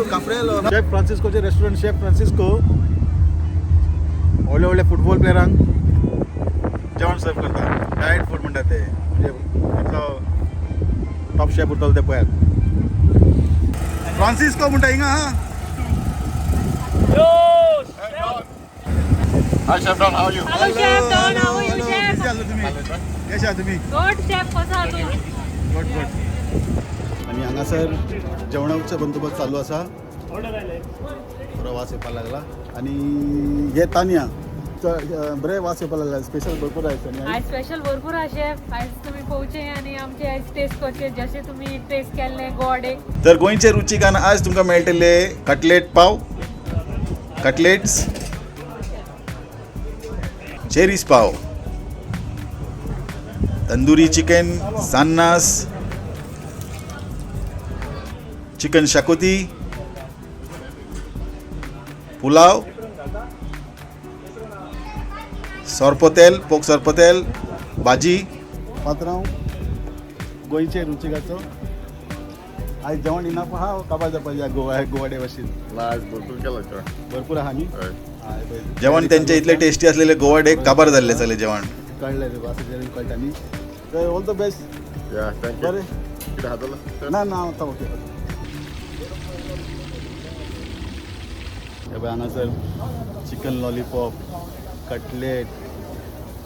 Caprello. Chef फ्रांसिस्कोचे restaurant chef Francisco व्हडले व्हडले फुटबॉल प्लेयरांक जेवण सर्व करता. डायट फूड म्हणतात ते, म्हणजे टॉप शेफ उरतलो ते पळयात. फ्रांसिस्को म्हणटा हिंगा. Hi Chef Don, how are you? Hello Chef Don, how are you Chef? कशे आहात तुम्ही? कशे आहात तुम्ही? Good Chef, कसो आहा तूं? गुड. आणि हांगासर जेवणाचो बंदोबस्त चालू आसा. बरो वास येवपाक लागला आणि हे तानिया बरे वास येवपाक लागला. स्पेशल भरपूर आहे. आज स्पेशल भरपूर आहा शेफ. आज तुम्ही पोवचे आणि आमचे आज टेस्ट करचे जसे तुम्ही टेस्ट केल्ले गोडे. तर गोंयचे रुचीकान आज तुमकां मेळटले कटलेट पाव, कटलेट्स, चेरीस पाव, तंदुरी चिकन, सान्नास, चिकन शाकोती, पुलाव, सोरपोतेल, पोक सोरपोतेल, भाजी. पात्रांव गोंयचे रुचीकाचो आज जेवण इनाफ आहा काबार जावपाचे गोवाडे भाशेन. आज भरपूर केलं तर. भरपूर आहा न्ही. हय. जेवण त्यांचे इतले टेस्टी असलेले गोवाडे काबार जाल्ले सगळे जेवण. कळले रे असं जेवण कळटा न्ही. तर ऑल द बेस्ट. या थँक्यू. बरें कितें खातलो? ना ना आता ओके. हे पळय हांगासर चिकन लॉलीपॉप, कटलेट,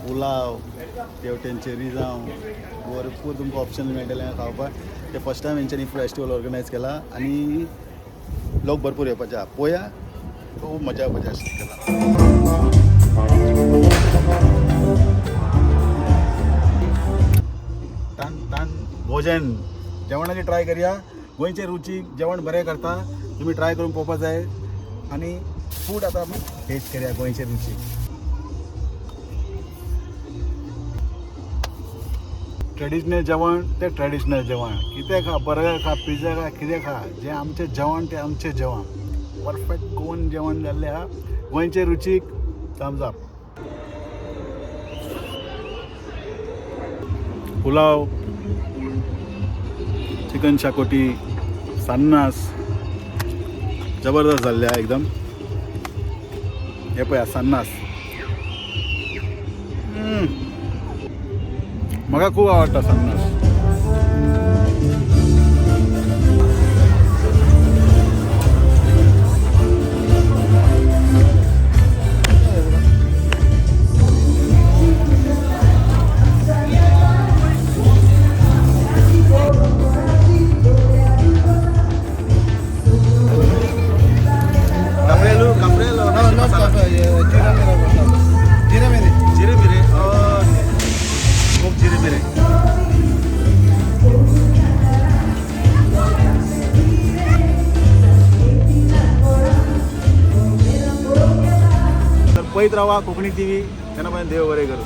पुलाव, तेवटेन चेरी जावं भरपूर तुमकां ऑप्शन मेळटले खावपाक. ते फर्स्ट टायम हेंच्यांनी फेस्टिवल ऑर्गनायज केला आणि लोक भरपूर येवपाचे आहा. पळोवया खूब मजा येवपाची आशिल्ली. तान भोजन जेवणाची ट्राय करूया. गोंयचे रुचीक जेवण बरें करता. तुम्ही ट्राय करून पळोवपाक जाय आणि फूड आता आमी टेस्ट करूया गोंयचे रुचीक. ट्रेडिशनल जेवण ते ट्रेडिशनल जेवण. कितें खा, बर्गर खा, पिझ्झा खा, कितें खा, जें आमचें जेवण तें आमचें जेवण. परफेक्ट गोवन जेवण जाल्लें आहा. गोंयचे रुचीक थम्स अप. पुलाव, चिकन शाकोती, सान्नास जबरदस्त जाल्ले आहा एकदम. हे पळया सान्नास. म्हाका खूब आवडटा सान्नास. Caprello. No, not Jira mere. खूप जिरे मिरे. तर पळयत राहा कोकणी टीव्ही. त्यांना पण देव बरे करू.